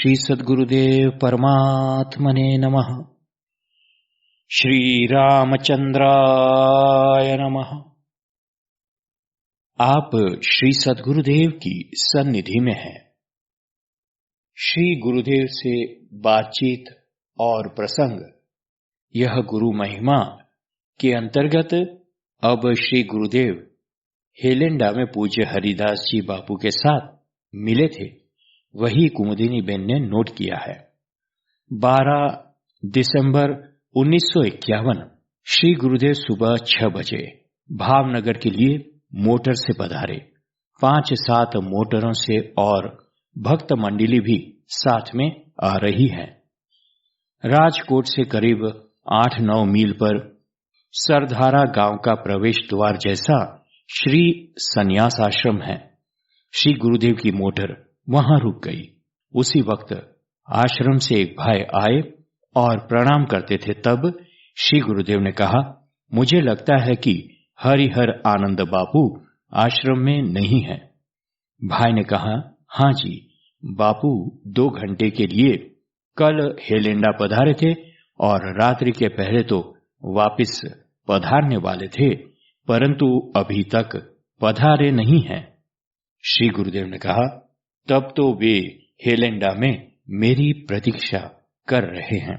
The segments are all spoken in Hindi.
श्री सद्गुरुदेव परमात्मने नमः। श्री रामचंद्राय नमः। आप श्री सद्गुरुदेव की सन्निधि में हैं। श्री गुरुदेव से बातचीत और प्रसंग, यह गुरु महिमा के अंतर्गत अब श्री गुरुदेव हेलेंडा में पूज्य हरिदास जी बापू के साथ मिले थे, वही कुमुदिनी बेन ने नोट किया है। 12 दिसंबर 1951 श्री गुरुदेव सुबह 6 बजे भावनगर के लिए मोटर से पधारे। 5-7 मोटरों से और भक्त मंडली भी साथ में आ रही है। राजकोट से करीब 8-9 मील पर सरधारा गांव का प्रवेश द्वार जैसा श्री संन्यास आश्रम है। श्री गुरुदेव की मोटर वहां रुक गई। उसी वक्त आश्रम से एक भाई आए और प्रणाम करते थे। तब श्री गुरुदेव ने कहा, मुझे लगता है कि हरिहर आनंद बापू आश्रम में नहीं है। भाई ने कहा, हाँ जी, बापू 2 घंटे के लिए कल हेलेंडा पधारे थे और रात्रि के पहले तो वापिस पधारने वाले थे, परंतु अभी तक पधारे नहीं हैं। श्री गुरुदेव ने कहा, तब तो वे हेलेंडा में मेरी प्रतीक्षा कर रहे हैं।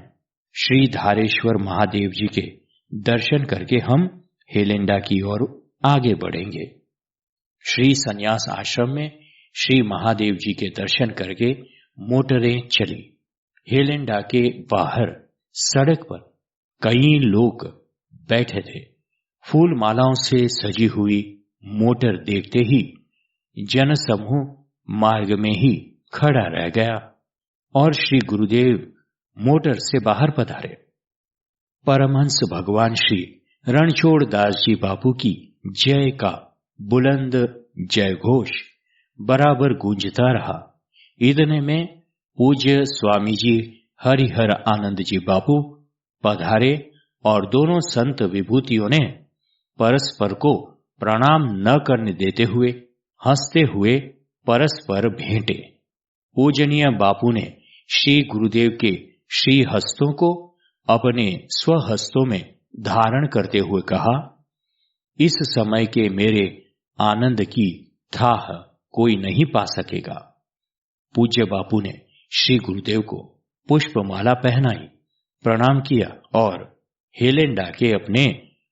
श्री धारेश्वर महादेव जी के दर्शन करके हम हेलेंडा की ओर आगे बढ़ेंगे। श्री संन्यास आश्रम में श्री महादेव जी के दर्शन करके मोटरें चली। हेलेंडा के बाहर सड़क पर कई लोग बैठे थे। फूल मालाओं से सजी हुई मोटर देखते ही जनसमूह मार्ग में ही खड़ा रह गया और श्री गुरुदेव मोटर से बाहर पधारे। परमहंस भगवान श्री रणछोड़ दास जी बापू की जय का बुलंद जय घोष बराबर गूंजता रहा। इतने में पूज्य स्वामी जी हरिहर आनंद जी बापू पधारे और दोनों संत विभूतियों ने परस्पर को प्रणाम न करने देते हुए हंसते हुए परस्पर भेंटे। पूजनीय बापू ने श्री गुरुदेव के श्री हस्तों को अपने स्वहस्तों में धारण करते हुए कहा, इस समय के मेरे आनंद की थाह कोई नहीं पा सकेगा। पूज्य बापू ने श्री गुरुदेव को पुष्पमाला पहनाई, प्रणाम किया और हेलेंडा के अपने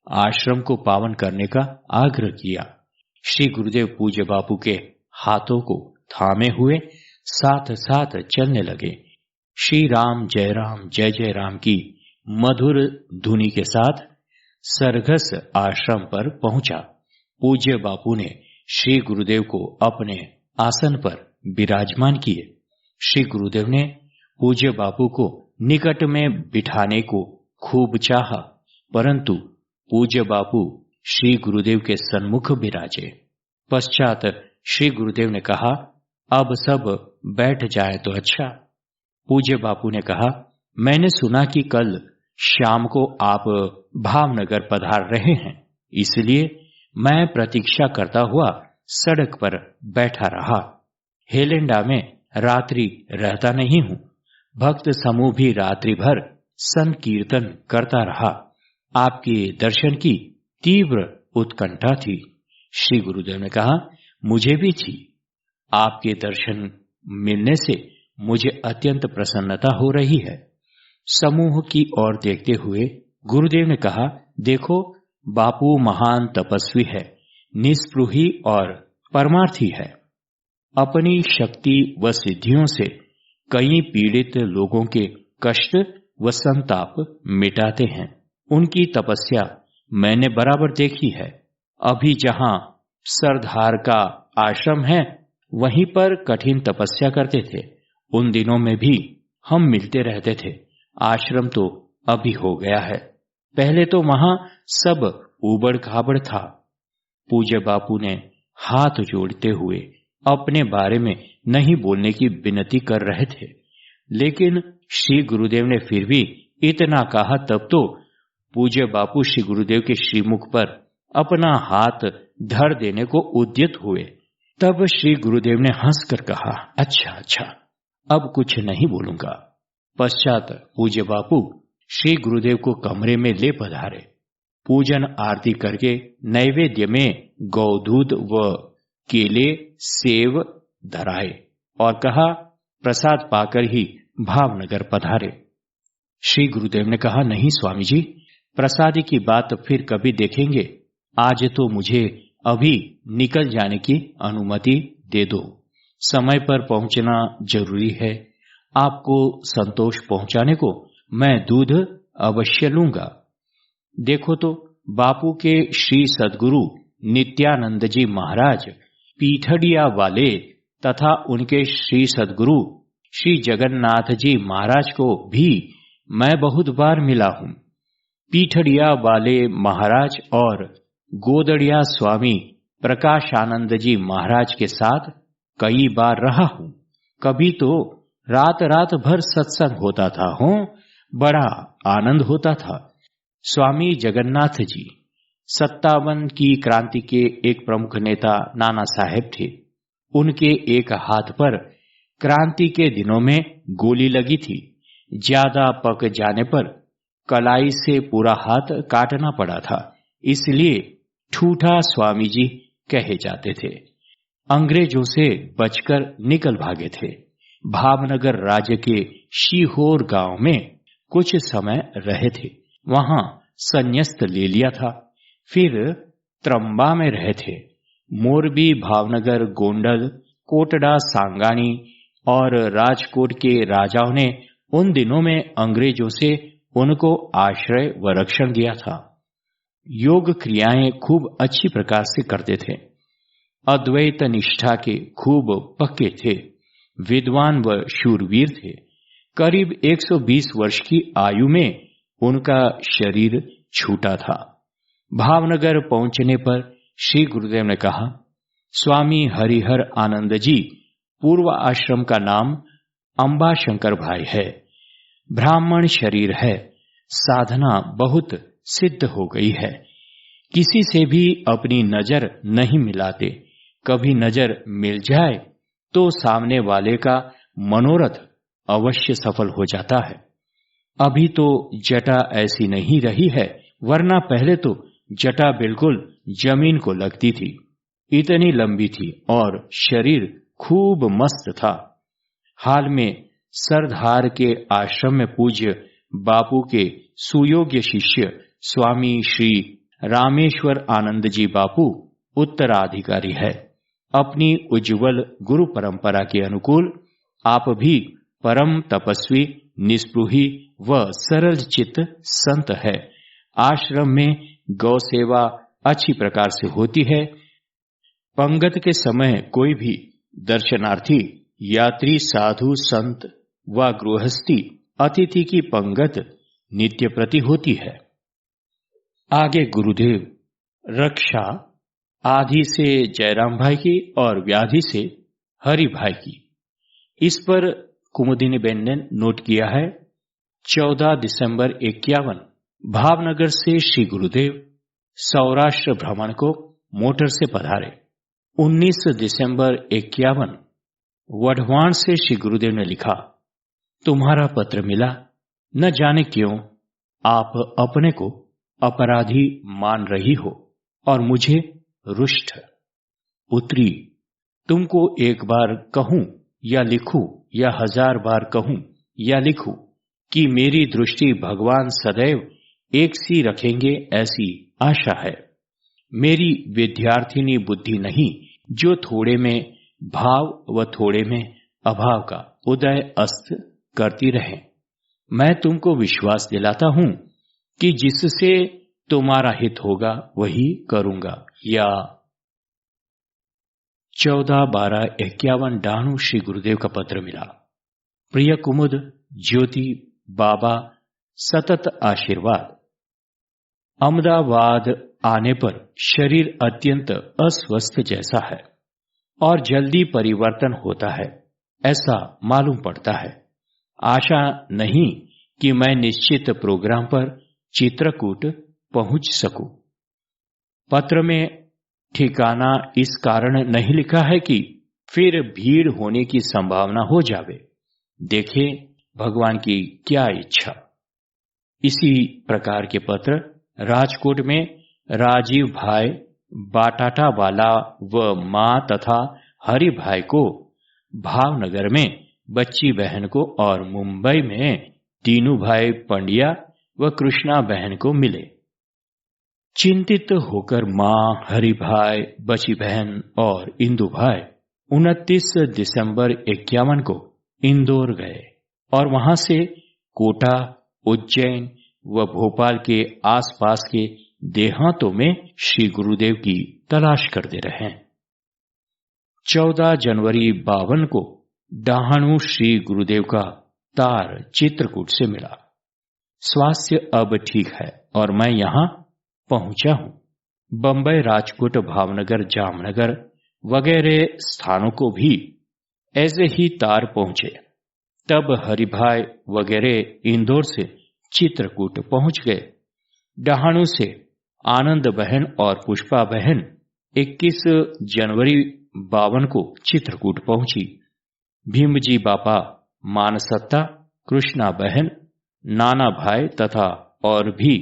आश्रम को पावन करने का आग्रह किया। श्री गुरुदेव पूज्य बापू के हाथों को थामे हुए साथ साथ चलने लगे। श्री राम जय राम की मधुर धुनी के साथ सरघस आश्रम पर पहुंचा। पूज्य बापू ने श्री गुरुदेव को अपने आसन पर विराजमान किए। श्री गुरुदेव ने पूज्य बापू को निकट में बिठाने को खूब चाहा, परंतु पूज्य बापू श्री गुरुदेव के सन्मुख विराजे। पश्चात श्री गुरुदेव ने कहा, अब सब बैठ जाए तो अच्छा। पूज्य बापू ने कहा, मैंने सुना कि कल शाम को आप भावनगर पधार रहे हैं, इसलिए मैं प्रतीक्षा करता हुआ सड़क पर बैठा रहा। हेलेंडा में रात्रि रहता नहीं हूं। भक्त समूह भी रात्रि भर संकीर्तन करता रहा। आपके दर्शन की तीव्र उत्कंठा थी। श्री गुरुदेव ने कहा, मुझे भी थी। आपके दर्शन मिलने से मुझे अत्यंत प्रसन्नता हो रही है। समूह की ओर देखते हुए गुरुदेव ने कहा, देखो, बापू महान तपस्वी है, निस्पृही और परमार्थी है। अपनी शक्ति व सिद्धियों से कई पीड़ित लोगों के कष्ट व संताप मिटाते हैं। उनकी तपस्या मैंने बराबर देखी है। अभी जहां सरधार का आश्रम है, वहीं पर कठिन तपस्या करते थे। उन दिनों में भी हम मिलते रहते थे। आश्रम तो अभी हो गया है, पहले तो वहां सब उबड़ खाबड़ था। पूज्य बापू ने हाथ जोड़ते हुए अपने बारे में नहीं बोलने की विनती कर रहे थे, लेकिन श्री गुरुदेव ने फिर भी इतना कहा। तब तो पूज्य बापू श्री गुरुदेव के श्रीमुख पर अपना हाथ धर देने को उद्यत हुए। तब श्री गुरुदेव ने हंसकर कहा, अच्छा, अब कुछ नहीं बोलूंगा। पश्चात पूज्य बापू श्री गुरुदेव को कमरे में ले पधारे। पूजन आरती करके नैवेद्य में गौदूध व केले सेव धराए और कहा, प्रसाद पाकर ही भावनगर पधारे। श्री गुरुदेव ने कहा, नहीं स्वामी जी, प्रसादी की बात फिर कभी देखेंगे। आज तो मुझे अभी निकल जाने की अनुमति दे दो। समय पर पहुंचना जरूरी है। आपको संतोष पहुंचाने को मैं दूध अवश्य लूंगा। देखो तो बापू के श्री सद्गुरु नित्यानंद जी महाराज पीठड़िया वाले तथा उनके श्री सद्गुरु श्री जगन्नाथ जी महाराज को भी मैं बहुत बार मिला हूं। पीठड़िया वाले महाराज और गोदड़िया स्वामी प्रकाशानंद जी महाराज के साथ कई बार रहा हूं। कभी तो रात रात भर सत्संग होता था। बड़ा आनंद होता था। स्वामी जगन्नाथ जी 57 की क्रांति के एक प्रमुख नेता नाना साहेब थे। उनके एक हाथ पर क्रांति के दिनों में गोली लगी थी। ज्यादा पक जाने पर कलाई से पूरा हाथ काटना पड़ा था, इसलिए ठूठा स्वामी जी कहे जाते थे। अंग्रेजों से बचकर निकल भागे थे। भावनगर राज्य के शीहोर गांव में कुछ समय रहे थे। वहां संन्यास ले लिया था। फिर त्रंबा में रहे थे। मोरबी, भावनगर, गोंडल, कोटड़ा, सांगानी और राजकोट के राजाओं ने उन दिनों में अंग्रेजों से उनको आश्रय व रक्षण दिया था। योग क्रियाएं खूब अच्छी प्रकार से करते थे। अद्वैत निष्ठा के खूब पक्के थे। विद्वान व शूरवीर थे। करीब 120 वर्ष की आयु में उनका शरीर छूटा था। भावनगर पहुंचने पर श्री गुरुदेव ने कहा, स्वामी हरिहर आनंद जी पूर्व आश्रम का नाम अंबा शंकर भाई है। ब्राह्मण शरीर है। साधना बहुत सिद्ध हो गई है। किसी से भी अपनी नजर नहीं मिलाते। कभी नजर मिल जाए तो सामने वाले का मनोरथ अवश्य सफल हो जाता है। अभी तो जटा ऐसी नहीं रही है, वरना पहले तो जटा बिल्कुल जमीन को लगती थी। इतनी लंबी थी और शरीर खूब मस्त था। हाल में सरदार के आश्रम में पूज्य बापू के सुयोग्य शिष्य स्वामी श्री रामेश्वर आनंद जी बापू उत्तराधिकारी है। अपनी उज्जवल गुरु परंपरा के अनुकूल आप भी परम तपस्वी, निस्पृही व सरल चित्त संत है। आश्रम में गौ सेवा अच्छी प्रकार से होती है। पंगत के समय कोई भी दर्शनार्थी, यात्री, साधु, संत व गृहस्थी अतिथि की पंगत नित्य प्रति होती है। आगे गुरुदेव रक्षा आधि से जयराम भाई की और व्याधि से हरि भाई की। इस पर कुमुदिनी बेन ने नोट किया है, 14 दिसंबर 51 भावनगर से श्री गुरुदेव सौराष्ट्र भ्रमण को मोटर से पधारे। 19 दिसंबर 51 वढ़वाण से श्री गुरुदेव ने लिखा, तुम्हारा पत्र मिला। न जाने क्यों आप अपने को अपराधी मान रही हो और मुझे रुष्ट। पुत्री, तुमको एक बार कहूं या लिखूं या 1000 बार कहूं या लिखूं कि मेरी दृष्टि भगवान सदैव एक सी रखेंगे, ऐसी आशा है। मेरी विद्यार्थिनी बुद्धि नहीं, जो थोड़े में भाव व थोड़े में अभाव का उदय अस्त करती रहे। मैं तुमको विश्वास दिलाता हूं कि जिससे तुम्हारा हित होगा वही करूंगा। या 14/12/51 डाणू श्री गुरुदेव का पत्र मिला। प्रिय कुमुद, ज्योति, बाबा सतत आशीर्वाद। अहमदाबाद आने पर शरीर अत्यंत अस्वस्थ जैसा है और जल्दी परिवर्तन होता है, ऐसा मालूम पड़ता है। आशा नहीं कि मैं निश्चित प्रोग्राम पर चित्रकूट पहुंच सकूं। पत्र में ठिकाना इस कारण नहीं लिखा है कि फिर भीड़ होने की संभावना हो जावे। देखे भगवान की क्या इच्छा। इसी प्रकार के पत्र राजकोट में राजीव भाई बाटाटा वाला व मां तथा हरि भाई को, भावनगर में बच्ची बहन को और मुंबई में दीनू भाई पंड्या व कृष्णा बहन को मिले। चिंतित होकर मां, हरि भाई, बची बहन और इंदु भाई 29 दिसंबर 51 को इंदौर गए और वहां से कोटा, उज्जैन व भोपाल के आसपास के देहातों में श्री गुरुदेव की तलाश करते रहे। 14 जनवरी 52 को डहाणु श्री गुरुदेव का तार चित्रकूट से मिला। स्वास्थ्य अब ठीक है और मैं यहां पहुंचा हूं। बंबई, राजकोट, भावनगर, जामनगर वगैरह स्थानों को भी ऐसे ही तार पहुंचे। तब हरिभाई वगैरह इंदौर से चित्रकूट पहुंच गए। डहाणु से आनंद बहन और पुष्पा बहन 21 जनवरी 52 को चित्रकूट पहुंची। भीमजी बापा, मानसत्ता, कृष्णा बहन, नाना भाई तथा और भी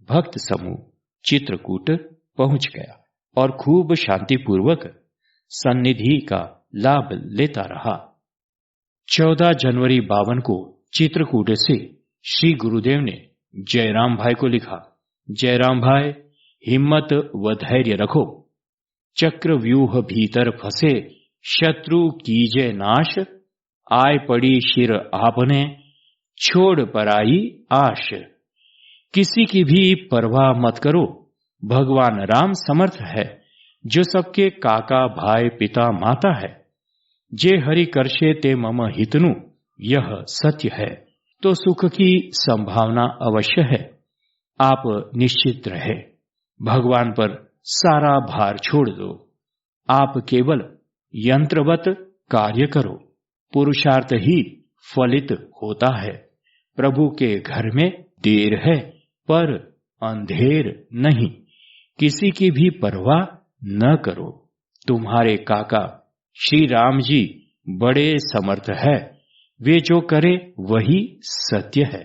भक्त समूह चित्रकूट पहुंच गया और खूब शांतिपूर्वक सन्निधि का लाभ लेता रहा। 14 जनवरी 52 को चित्रकूट से श्री गुरुदेव ने जयराम भाई को लिखा, जयराम भाई, हिम्मत व धैर्य रखो। चक्रव्यूह भीतर फंसे शत्रु कीजे नाश, आय पड़ी शिर आपने छोड़ पराई आश। किसी की भी परवाह मत करो, भगवान राम समर्थ है, जो सबके काका, भाई, पिता, माता है। जे हरि करशे ते मम हितनु, यह सत्य है, तो सुख की संभावना अवश्य है। आप निश्चित रहे, भगवान पर सारा भार छोड़ दो। आप केवल यंत्रवत कार्य करो, पुरुषार्थ ही फलित होता है। प्रभु के घर में देर है पर अंधेर नहीं। किसी की भी परवाह न करो। तुम्हारे काका श्री राम जी बड़े समर्थ है, वे जो करे वही सत्य है।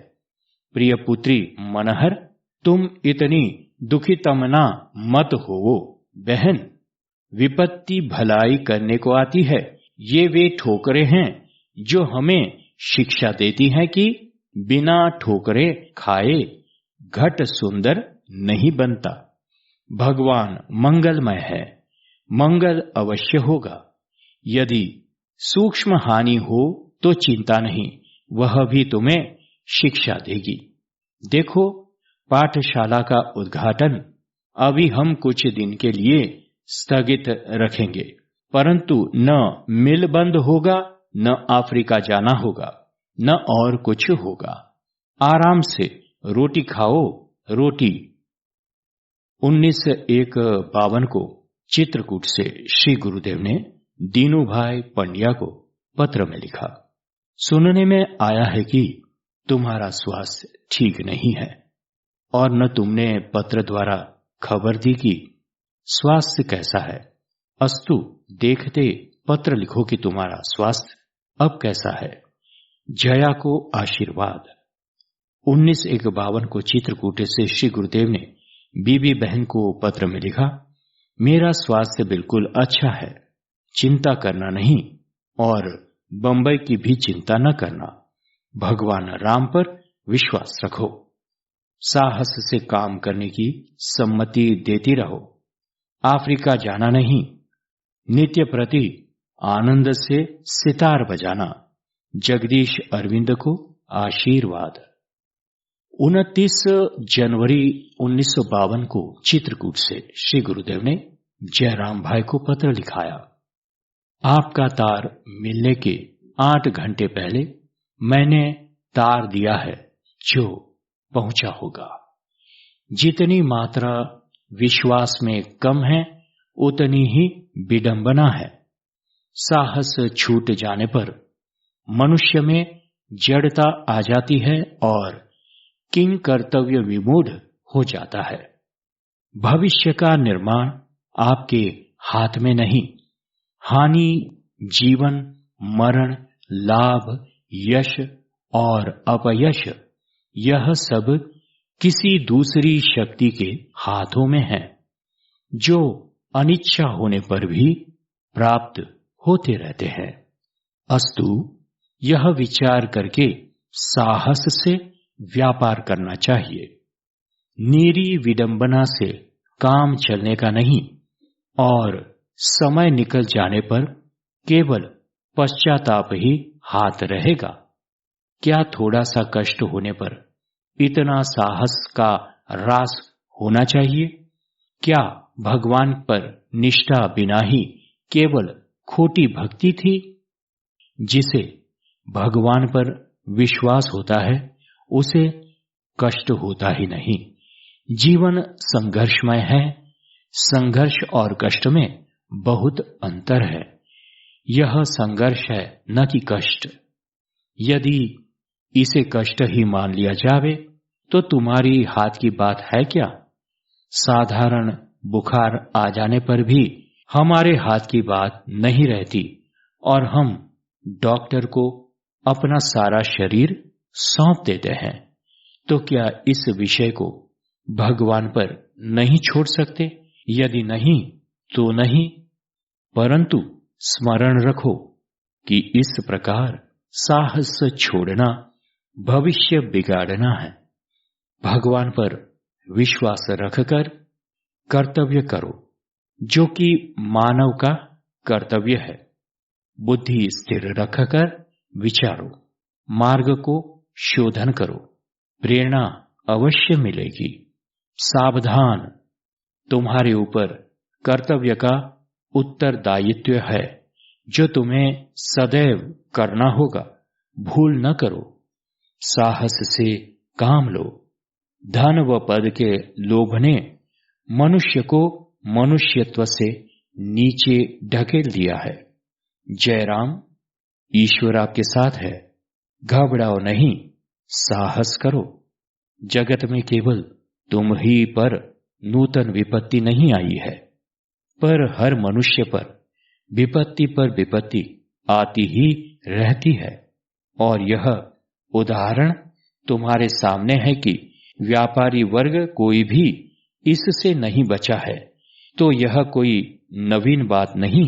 प्रिय पुत्री मनहर, तुम इतनी दुखितमना मत होवो बहन। विपत्ति भलाई करने को आती है। ये वे ठोकरें हैं जो हमें शिक्षा देती हैं कि बिना ठोकरे खाए घट सुंदर नहीं बनता। भगवान मंगलमय है, मंगल अवश्य होगा। यदि सूक्ष्म हानि हो तो चिंता नहीं, वह भी तुम्हें शिक्षा देगी। देखो, पाठशाला का उद्घाटन अभी हम कुछ दिन के लिए स्थगित रखेंगे, परंतु न मिल बंद होगा, न अफ्रीका जाना होगा, न और कुछ होगा। आराम से रोटी खाओ, रोटी। 19/1/52 को चित्रकूट से श्री गुरुदेव ने दीनू भाई पंड्या को पत्र में लिखा, सुनने में आया है कि तुम्हारा स्वास्थ्य ठीक नहीं है और न तुमने पत्र द्वारा खबर दी कि स्वास्थ्य कैसा है। अस्तु, देखते पत्र लिखो कि तुम्हारा स्वास्थ्य अब कैसा है। जया को आशीर्वाद। 19/1/52 को चित्रकूट से श्री गुरुदेव ने बीबी बहन को पत्र में लिखा, मेरा स्वास्थ्य बिल्कुल अच्छा है, चिंता करना नहीं और बंबई की भी चिंता न करना। भगवान राम पर विश्वास रखो, साहस से काम करने की सम्मति देती रहो। अफ्रीका जाना नहीं, नित्य प्रति आनंद से सितार बजाना। जगदीश अरविंद को आशीर्वाद। 29 जनवरी 1952 को चित्रकूट से श्री गुरुदेव ने जयराम भाई को पत्र लिखाया, आपका तार मिलने के 8 घंटे पहले मैंने तार दिया है जो पहुंचा होगा। जितनी मात्रा विश्वास में कम है उतनी ही विडंबना है। साहस छूट जाने पर मनुष्य में जड़ता आ जाती है और किंग कर्तव्य विमूढ़ हो जाता है। भविष्य का निर्माण आपके हाथ में नहीं। हानि, जीवन, मरण, लाभ, यश और अपयश यह सब किसी दूसरी शक्ति के हाथों में है, जो अनिच्छा होने पर भी प्राप्त होते रहते हैं। अस्तु, यह विचार करके साहस से व्यापार करना चाहिए। नीरी विडंबना से काम चलने का नहीं, और समय निकल जाने पर केवल पश्चाताप ही हाथ रहेगा। क्या थोड़ा सा कष्ट होने पर इतना साहस का ह्रास होना चाहिए? क्या भगवान पर निष्ठा बिना ही केवल खोटी भक्ति थी? जिसे भगवान पर विश्वास होता है उसे कष्ट होता ही नहीं। जीवन संघर्षमय है। संघर्ष और कष्ट में बहुत अंतर है। यह संघर्ष है, न कि कष्ट। यदि इसे कष्ट ही मान लिया जावे तो तुम्हारी हाथ की बात है क्या? साधारण बुखार आ जाने पर भी हमारे हाथ की बात नहीं रहती और हम डॉक्टर को अपना सारा शरीर सौंप देते हैं। तो क्या इस विषय को भगवान पर नहीं छोड़ सकते? यदि नहीं तो नहीं, परंतु स्मरण रखो कि इस प्रकार साहस छोड़ना भविष्य बिगाड़ना है। भगवान पर विश्वास रखकर कर्तव्य करो, जो कि मानव का कर्तव्य है। बुद्धि स्थिर रखकर विचारो, मार्ग को शोधन करो, प्रेरणा अवश्य मिलेगी। सावधान, तुम्हारे ऊपर कर्तव्य का उत्तरदायित्व है, जो तुम्हें सदैव करना होगा। भूल न करो। साहस से काम लो। धन व पद के लोभ ने मनुष्य को मनुष्यत्व से नीचे ढकेल दिया है। जयराम, ईश्वर आपके साथ है। घबराओ नहीं, साहस करो। जगत में केवल तुम ही पर नूतन विपत्ति नहीं आई है, पर हर मनुष्य पर विपत्ति आती ही रहती है। और यह उदाहरण तुम्हारे सामने है कि व्यापारी वर्ग कोई भी इससे नहीं बचा है, तो यह कोई नवीन बात नहीं।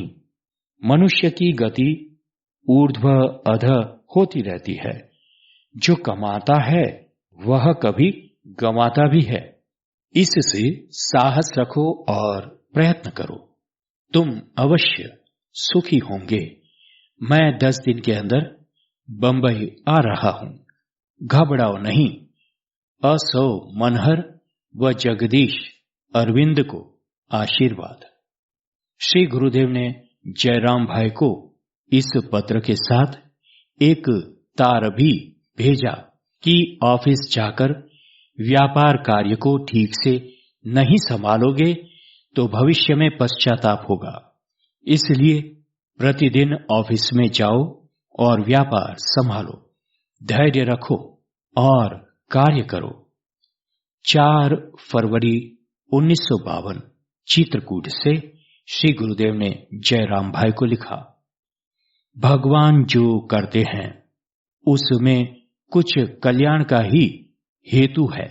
मनुष्य की गति ऊर्ध्व अध होती रहती है। जो कमाता है वह कभी गंवाता भी है। इससे साहस रखो और प्रयत्न करो। तुम अवश्य सुखी होंगे। मैं 10 दिन के अंदर बंबई आ रहा हूं। घबराओ नहीं। असो मनहर व जगदीश अरविंद को आशीर्वाद। श्री गुरुदेव ने जयराम भाई को इस पत्र के साथ एक तार भी भेजा कि ऑफिस जाकर व्यापार कार्य को ठीक से नहीं संभालोगे तो भविष्य में पश्चाताप होगा। इसलिए प्रतिदिन ऑफिस में जाओ और व्यापार संभालो, धैर्य रखो और कार्य करो। 4 फरवरी 1952 चित्रकूट से श्री गुरुदेव ने जयराम भाई को लिखा। भगवान जो करते हैं उसमें कुछ कल्याण का ही हेतु है।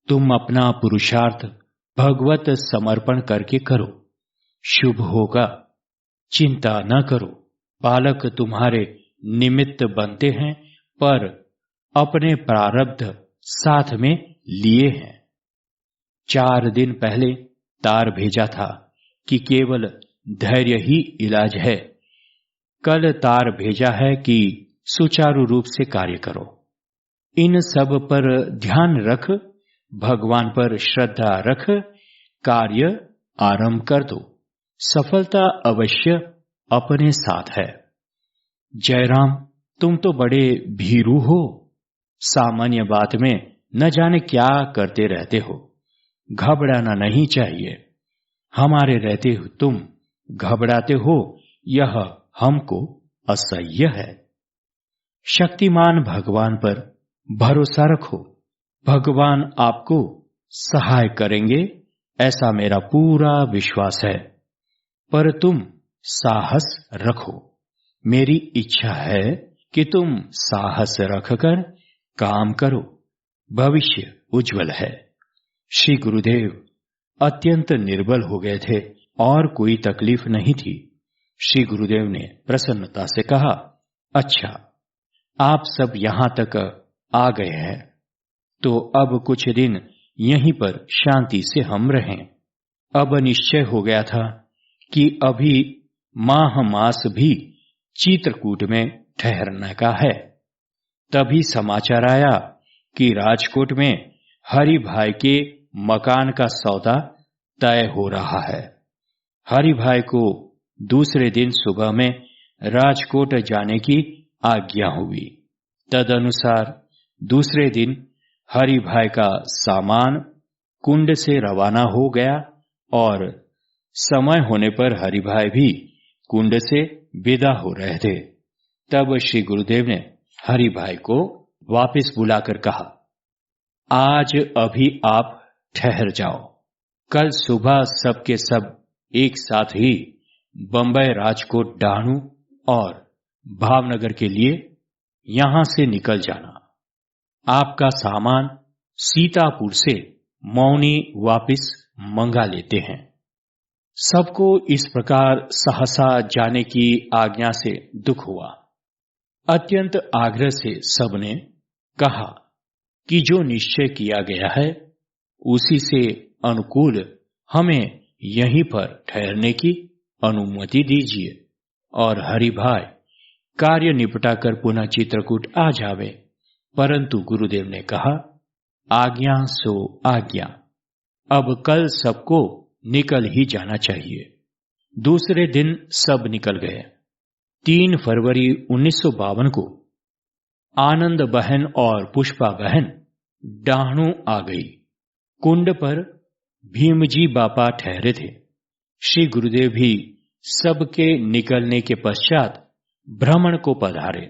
तुम अपना पुरुषार्थ भगवत समर्पण करके करो, शुभ होगा। चिंता न करो। बालक तुम्हारे निमित्त बनते हैं, पर अपने प्रारब्ध साथ में लिए हैं। 4 दिन पहले तार भेजा था कि केवल धैर्य ही इलाज है। कल तार भेजा है कि सुचारू रूप से कार्य करो। इन सब पर ध्यान रख, भगवान पर श्रद्धा रख, कार्य आरंभ कर दो। सफलता अवश्य अपने साथ है। जयराम, तुम तो बड़े भीरू हो। सामान्य बात में न जाने क्या करते रहते हो। घबराना नहीं चाहिए। हमारे रहते तुम घबराते हो, यह हमको असह्य है। शक्तिमान भगवान पर भरोसा रखो। भगवान आपको सहाय करेंगे, ऐसा मेरा पूरा विश्वास है। पर तुम साहस रखो। मेरी इच्छा है कि तुम साहस रखकर काम करो, भविष्य उज्जवल है। श्री गुरुदेव अत्यंत निर्बल हो गए थे और कोई तकलीफ नहीं थी। श्री गुरुदेव ने प्रसन्नता से कहा, अच्छा, आप सब यहां तक आ गए हैं, तो अब कुछ दिन यहीं पर शांति से हम रहें। अब निश्चय हो गया था कि अभी माह मास भी चित्रकूट में ठहरने का है। तभी समाचार आया कि राजकोट में हरि भाई के मकान का सौदा तय हो रहा है। हरि भाई को दूसरे दिन सुबह में राजकोट जाने की आज्ञा हुई। तदनुसार दूसरे दिन हरि भाई का सामान कुंड से रवाना हो गया और समय होने पर हरि भाई भी कुंड से विदा हो रहे थे। तब श्री गुरुदेव ने हरि भाई को वापस बुलाकर कहा, आज अभी आप ठहर जाओ, कल सुबह सबके सब एक साथ ही बंबई, राजकोट, डाहनु और भावनगर के लिए यहां से निकल जाना। आपका सामान सीतापुर से मौनी वापस मंगा लेते हैं। सबको इस प्रकार सहसा जाने की आज्ञा से दुख हुआ। अत्यंत आग्रह से सबने कहा कि जो निश्चय किया गया है उसी से अनुकूल हमें यहीं पर ठहरने की अनुमति दीजिए और हरि भाई कार्य निपटाकर पुनः चित्रकूट आ जावे। परंतु गुरुदेव ने कहा, आज्ञा सो आज्ञा, अब कल सबको निकल ही जाना चाहिए। दूसरे दिन सब निकल गए। 3 फरवरी 1952 को आनंद बहन और पुष्पा बहन डाहनु आ गई। कुंड पर भीमजी बापा ठहरे थे। श्री गुरुदेव भी सबके निकलने के पश्चात भ्रमण को पधारे।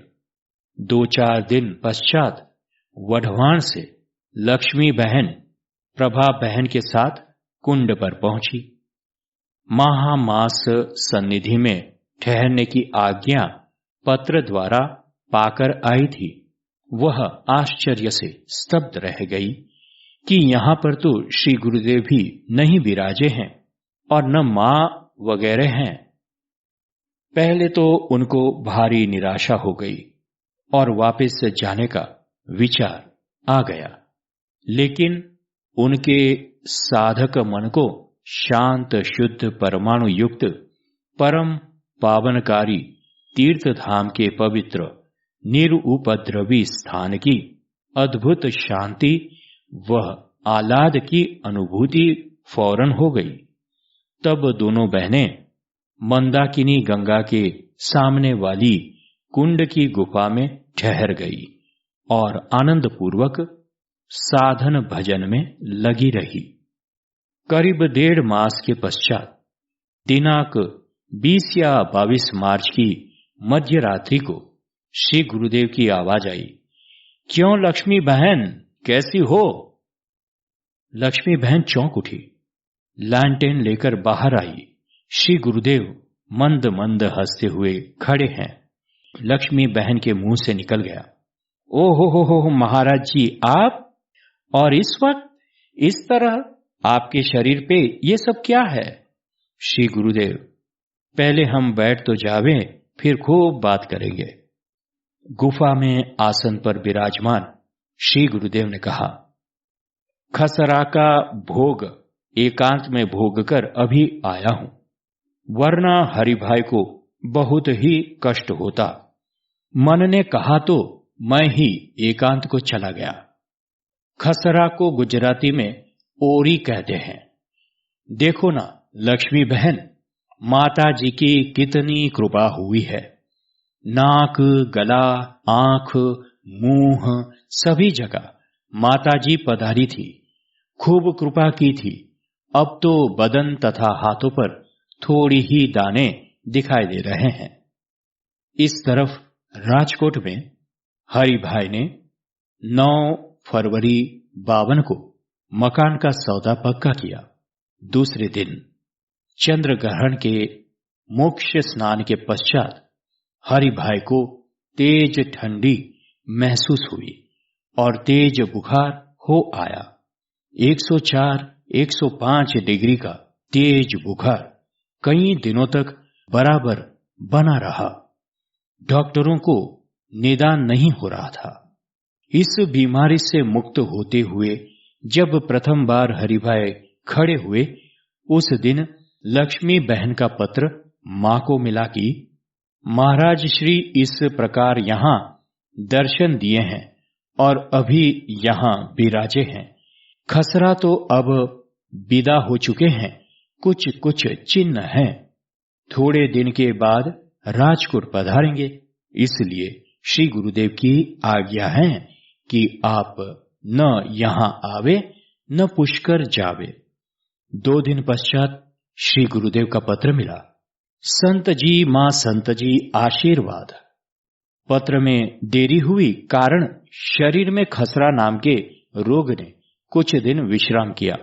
2-4 दिन पश्चात वढवाण से लक्ष्मी बहन प्रभा बहन के साथ कुंड पर पहुंची। महामास सन्निधि में ठहरने की आज्ञा पत्र द्वारा पाकर आई थी। वह आश्चर्य से स्तब्ध रह गई कि यहां पर तो श्री गुरुदेव भी नहीं विराजे हैं और न मां वगैरह हैं। पहले तो उनको भारी निराशा हो गई और वापस जाने का विचार आ गया, लेकिन उनके साधक मन को शांत, शुद्ध, परमाणु युक्त, परम पावनकारी तीर्थ धाम के पवित्र निरुपद्रवी स्थान की अद्भुत शांति वह आह्लाद की अनुभूति फौरन हो गई। तब दोनों बहनें मंदाकिनी गंगा के सामने वाली कुंड की गुफा में ठहर गई और आनंद पूर्वक साधन भजन में लगी रही। करीब 1.5 मास के पश्चात दिनांक 20 या 22 मार्च की मध्य रात्रि को श्री गुरुदेव की आवाज आई, क्यों लक्ष्मी बहन, कैसी हो? लक्ष्मी बहन चौंक उठी, लैंटेन लेकर बाहर आई। श्री गुरुदेव मंद मंद हंसते हुए खड़े हैं। लक्ष्मी बहन के मुंह से निकल गया, ओ हो महाराज जी, आप? और इस वक्त इस तरह आपके शरीर पे ये सब क्या है? श्री गुरुदेव, पहले हम बैठ तो जावें, फिर खूब बात करेंगे। गुफा में आसन पर विराजमान श्री गुरुदेव ने कहा, खसरा का भोग एकांत में भोग कर अभी आया हूं, वरना हरिभाई को बहुत ही कष्ट होता। मन ने कहा तो मैं ही एकांत को चला गया। खसरा को गुजराती में ओरी कहते हैं। देखो ना लक्ष्मी बहन, माता जी की कितनी कृपा हुई है। नाक, गला, आंख, मुंह सभी जगह माता जी पधारी थी, खूब कृपा की थी। अब तो बदन तथा हाथों पर थोड़ी ही दाने दिखाई दे रहे हैं। इस तरफ राजकोट में हरि भाई ने 9 फरवरी 52 को मकान का सौदा पक्का किया। दूसरे दिन चंद्र ग्रहण के मोक्ष स्नान के पश्चात हरि भाई को तेज ठंडी महसूस हुई और तेज बुखार हो आया। 104-105 डिग्री का तेज बुखार कई दिनों तक बराबर बना रहा। डॉक्टरों को निदान नहीं हो रहा था। इस बीमारी से मुक्त होते हुए जब प्रथम बार हरिभाई खड़े हुए, उस दिन लक्ष्मी बहन का पत्र मां को मिला कि महाराज श्री इस प्रकार यहां दर्शन दिए हैं और अभी यहां विराजे हैं। खसरा तो अब विदा हो चुके हैं, कुछ कुछ चिन्ह हैं। थोड़े दिन के बाद राजकोट पधारेंगे, इसलिए श्री गुरुदेव की आज्ञा है कि आप न यहां आवे न पुष्कर जावे। 2 दिन पश्चात श्री गुरुदेव का पत्र मिला। संत जी मां संत जी आशीर्वाद। पत्र में देरी हुई कारण शरीर में खसरा नाम के रोग ने कुछ दिन विश्राम किया।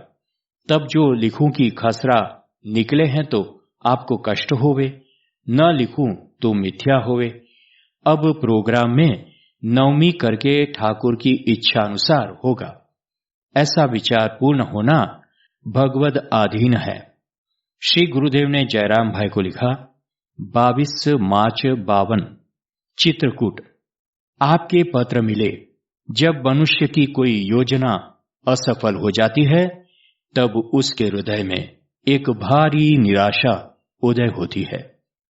तब जो लिखूं कि खसरा निकले हैं तो आपको कष्ट होवे, न लिखूं तो मिथ्या होवे। अब प्रोग्राम में नवमी करके ठाकुर की इच्छा अनुसार होगा। ऐसा विचार पूर्ण होना भगवद अधीन है। श्री गुरुदेव ने जयराम भाई को लिखा, 22 मार्च 52, चित्रकूट। आपके पत्र मिले। जब मनुष्य की कोई योजना असफल हो जाती है तब उसके हृदय में एक भारी निराशा उदय होती है।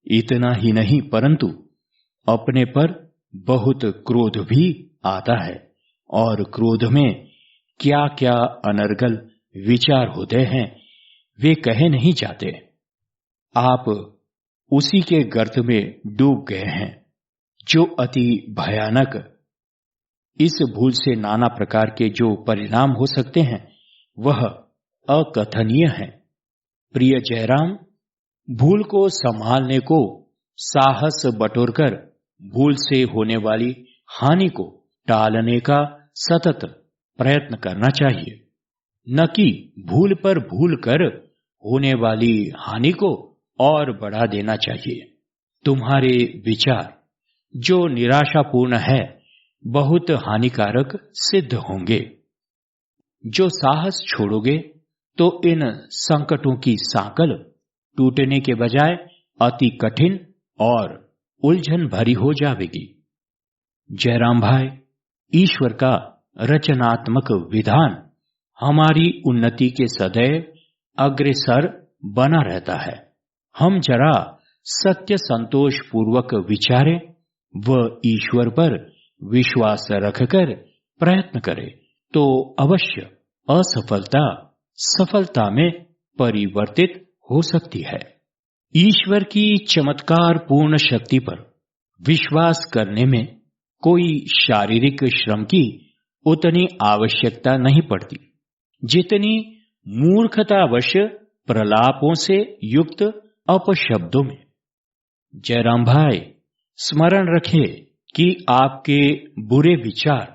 इतना ही नहीं परंतु अपने पर बहुत क्रोध भी आता है और क्रोध में क्या क्या अनर्गल विचार होते हैं वे कहे नहीं जाते। आप उसी के गर्त में डूब गए हैं जो अति भयानक। इस भूल से नाना प्रकार के जो परिणाम हो सकते हैं वह अकथनीय है। प्रिय जयराम, भूल को संभालने को साहस बटोरकर भूल से होने वाली हानि को टालने का सतत प्रयत्न करना चाहिए, न कि भूल पर भूल कर होने वाली हानि को और बढ़ा देना चाहिए। तुम्हारे विचार जो निराशापूर्ण है बहुत हानिकारक सिद्ध होंगे। जो साहस छोड़ोगे तो इन संकटों की सांकल टूटने के बजाय अति कठिन और उलझन भरी हो जाएगी। जयराम भाई, ईश्वर का रचनात्मक विधान हमारी उन्नति के सदैव अग्रसर बना रहता है। हम जरा सत्य संतोष पूर्वक विचारें व ईश्वर पर विश्वास रखकर प्रयत्न करें तो अवश्य असफलता सफलता में परिवर्तित हो सकती है। ईश्वर की चमत्कार पूर्ण शक्ति पर विश्वास करने में कोई शारीरिक श्रम की उतनी आवश्यकता नहीं पड़ती जितनी मूर्खतावश प्रलापों से युक्त अपशब्दों में। जयराम भाई, स्मरण रखें कि आपके बुरे विचार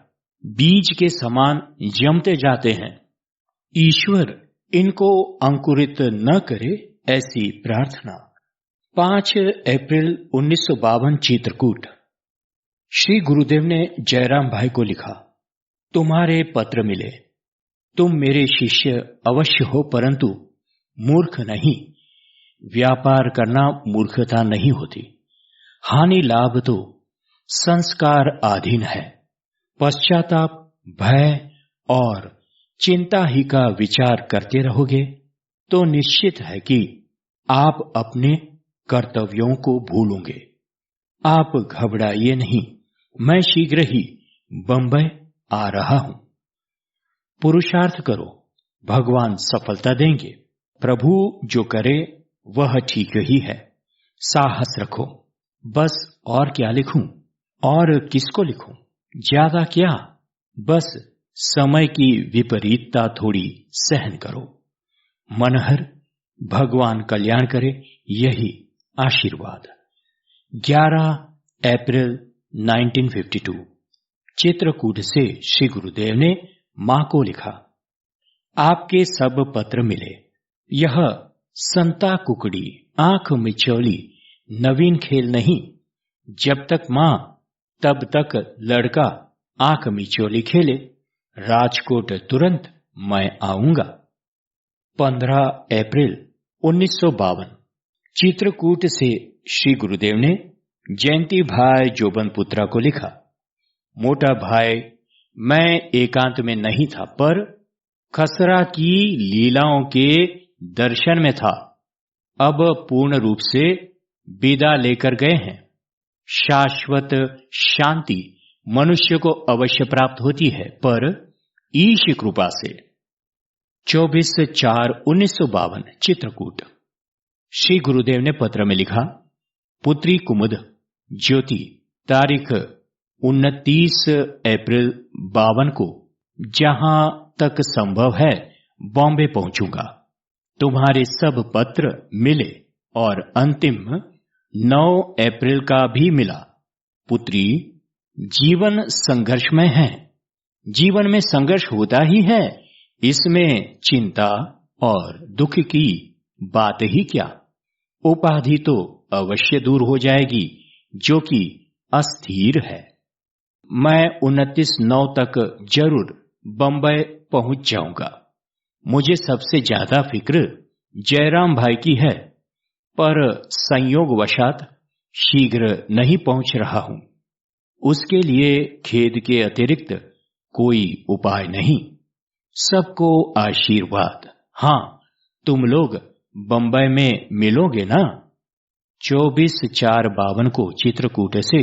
बीज के समान जमते जाते हैं। ईश्वर इनको अंकुरित न करे, ऐसी प्रार्थना। 5 अप्रैल 1952, चित्रकूट। श्री गुरुदेव ने जयराम भाई को लिखा, तुम्हारे पत्र मिले। तुम मेरे शिष्य अवश्य हो परंतु मूर्ख नहीं। व्यापार करना मूर्खता नहीं होती। हानि लाभ तो संस्कार अधीन है। पश्चाताप, भय और चिंता ही का विचार करते रहोगे तो निश्चित है कि आप अपने कर्तव्यों को भूलोगे। आप घबराइए नहीं, मैं शीघ्र ही बंबई आ रहा हूं। पुरुषार्थ करो, भगवान सफलता देंगे। प्रभु जो करे वह ठीक ही है। साहस रखो। बस और क्या लिखूं और किसको लिखूं? ज्यादा क्या, बस समय की विपरीतता थोड़ी सहन करो। मनहर, भगवान कल्याण करे, यही आशीर्वाद। 11 अप्रैल 1952, चित्रकूट से श्री गुरुदेव ने मां को लिखा, आपके सब पत्र मिले। यह संता कुकड़ी आंख मिचौली नवीन खेल नहीं। जब तक मां तब तक लड़का आंख मिचोली खेले, राजकोट तुरंत मैं आऊंगा। 15 अप्रैल 1952 चित्रकूट से श्री गुरुदेव ने जयंती भाई जोबनपुत्रा को लिखा, मोटा भाई, मैं एकांत में नहीं था, पर खसरा की लीलाओं के दर्शन में था। अब पूर्ण रूप से विदा लेकर गए हैं। शाश्वत शांति मनुष्य को अवश्य प्राप्त होती है, पर ईश कृपा से। 24/4/1952 चित्रकूट। श्री गुरुदेव ने पत्र में लिखा, पुत्री कुमुद ज्योति, तारीख 29 अप्रैल 52 को जहां तक संभव है बॉम्बे पहुंचूंगा। तुम्हारे सब पत्र मिले और अंतिम 9 अप्रैल का भी मिला। पुत्री, जीवन संघर्षमय है। जीवन में संघर्ष होता ही है, इसमें चिंता और दुख की बात ही क्या। उपाधि तो अवश्य दूर हो जाएगी, जो कि अस्थिर है। मैं 29/9 तक जरूर बंबई पहुंच जाऊंगा। मुझे सबसे ज्यादा फिक्र जयराम भाई की है, पर संयोगवशात शीघ्र नहीं पहुंच रहा हूं। उसके लिए खेद के अतिरिक्त कोई उपाय नहीं। सबको आशीर्वाद। हां, तुम लोग बंबई में मिलोगे ना। 24/4/52 को चित्रकूट से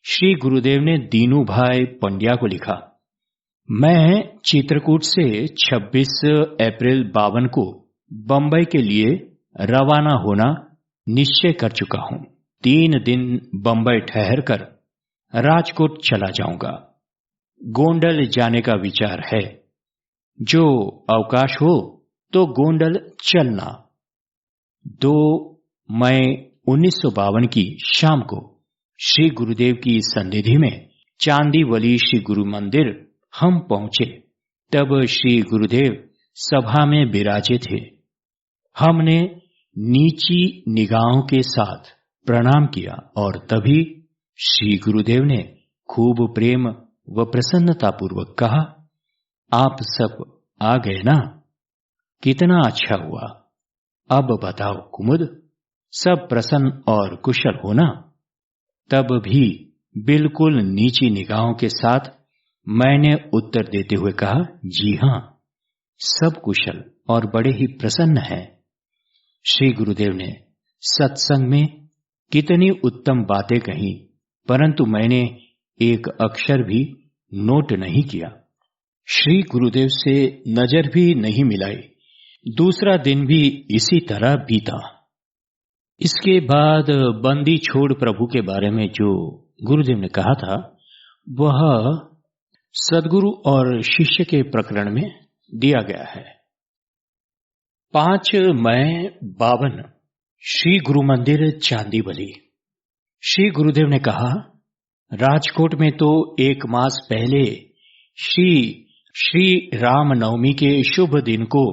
श्री गुरुदेव ने दीनू भाई पंड्या को लिखा, मैं चित्रकूट से 26 अप्रैल 52 को बंबई के लिए रवाना होना निश्चय कर चुका हूं। 3 दिन बंबई ठहरकर राजकोट चला जाऊंगा। गोंडल जाने का विचार है। जो अवकाश हो तो गोंडल चलना। 2 मई 1952 की शाम को श्री गुरुदेव की सन्निधि में चांदीवली श्री गुरु मंदिर हम पहुंचे। तब श्री गुरुदेव सभा में विराजे थे। हमने नीची निगाहों के साथ प्रणाम किया और तभी श्री गुरुदेव ने खूब प्रेम व प्रसन्नतापूर्वक कहा, आप सब आ गए ना, कितना अच्छा हुआ। अब बताओ कुमुद, सब प्रसन्न और कुशल हो ना। तब भी बिल्कुल नीची निगाहों के साथ मैंने उत्तर देते हुए कहा, जी हां, सब कुशल और बड़े ही प्रसन्न हैं। श्री गुरुदेव ने सत्संग में कितनी उत्तम बातें कही, परंतु मैंने एक अक्षर भी नोट नहीं किया। श्री गुरुदेव से नजर भी नहीं मिलाई। दूसरा दिन भी इसी तरह बीता। इसके बाद बंदी छोड़ प्रभु के बारे में जो गुरुदेव ने कहा था, वह सदगुरु और शिष्य के प्रकरण में दिया गया है। 5 मई 52 श्री गुरु मंदिर चांदीवली। श्री गुरुदेव ने कहा, राजकोट में तो 1 मास पहले श्री रामनवमी के शुभ दिन को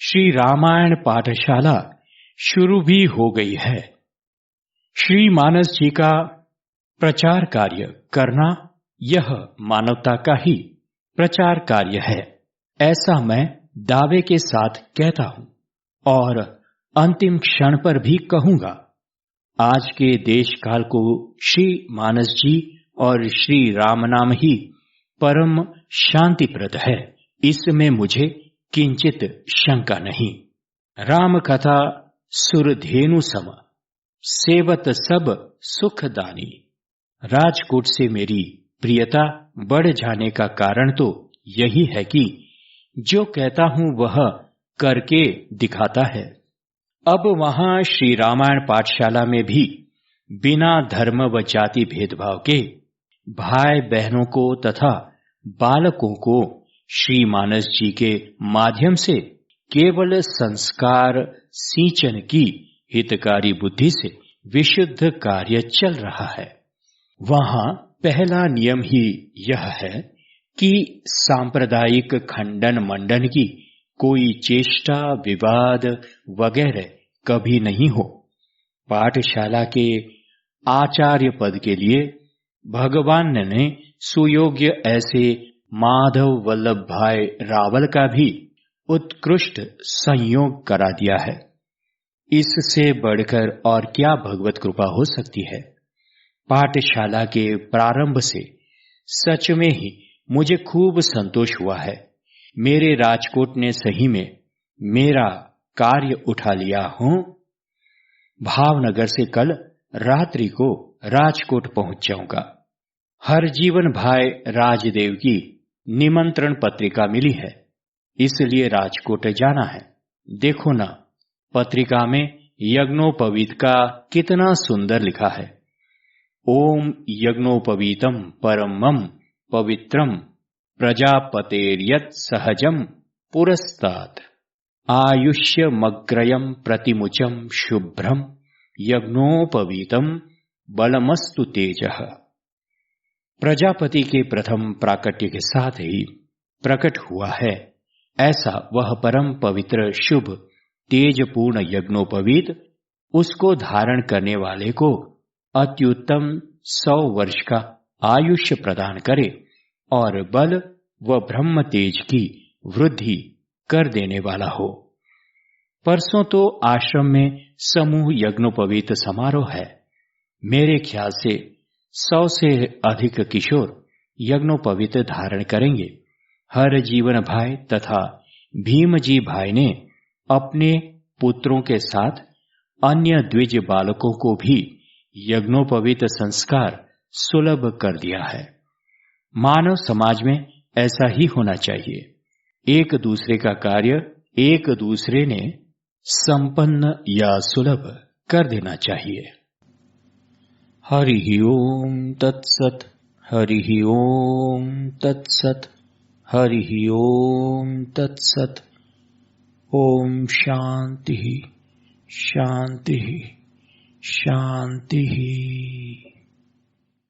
श्री रामायण पाठशाला शुरू भी हो गई है। श्री मानस जी का प्रचार कार्य करना यह मानवता का ही प्रचार कार्य है, ऐसा मैं दावे के साथ कहता हूं और अंतिम क्षण पर भी कहूंगा। आज के देश काल को श्री मानस जी और श्री राम नाम ही परम शांतिप्रद है, इसमें मुझे किंचित शंका नहीं। राम कथा सुरधेनु सम, सेवत सब सुखदानी। राजकोट से मेरी प्रियता बढ़ जाने का कारण तो यही है कि जो कहता हूं वह करके दिखाता है। अब वहां श्री रामायण पाठशाला में भी बिना धर्म व जाति भेदभाव के भाई बहनों को तथा बालकों को श्री मानस जी के माध्यम से केवल संस्कार सिंचन की हितकारी बुद्धि से विशुद्ध कार्य चल रहा है। वहां पहला नियम ही यह है कि सांप्रदायिक खंडन मंडन की कोई चेष्टा विवाद वगैरह कभी नहीं हो। पाठशाला के आचार्य पद के लिए भगवान ने सुयोग्य ऐसे माधव वल्लभ भाई रावल का भी उत्कृष्ट संयोग करा दिया है। इससे बढ़कर और क्या भगवत कृपा हो सकती है। पाठशाला के प्रारंभ से सच में ही मुझे खूब संतोष हुआ है। मेरे राजकोट ने सही में मेरा कार्य उठा लिया हूं। भावनगर से कल रात्रि को राजकोट पहुंच जाऊंगा। हरजीवन भाई राजदेव की निमंत्रण पत्रिका मिली है, इसलिए राजकोट जाना है। देखो ना, पत्रिका में यज्ञोपवीत का कितना सुंदर लिखा है। ओम यज्ञोपवीतम परमम पवित्रम प्रजापतेर्यत् सहजम पुरस्तात् आयुष्यमग्रयम प्रतिमुचम शुभ्रम यज्ञोपवीतम बलमस्तु तेजः। प्रजापति के प्रथम प्राकट्य के साथ ही प्रकट हुआ है ऐसा वह परम पवित्र शुभ तेजपूर्ण यज्ञोपवीत उसको धारण करने वाले को अत्युत्तम 100 वर्ष का आयुष्य प्रदान करे और बल व ब्रह्म तेज की वृद्धि कर देने वाला हो। परसों तो आश्रम में समूह यज्ञोपवीत समारोह है। मेरे ख्याल से 100 से अधिक किशोर यज्ञोपवीत धारण करेंगे। हर जीवन भाई तथा भीमजी भाई ने अपने पुत्रों के साथ अन्य द्विज बालकों को भी यज्ञोपवीत संस्कार सुलभ कर दिया है। मानव समाज में ऐसा ही होना चाहिए। एक दूसरे का कार्य एक दूसरे ने संपन्न या सुलभ कर देना चाहिए। हरि ओम तत्सत। हरि ओम तत्सत। हरि ओम तत्सत। ओम शांति शांति शांति।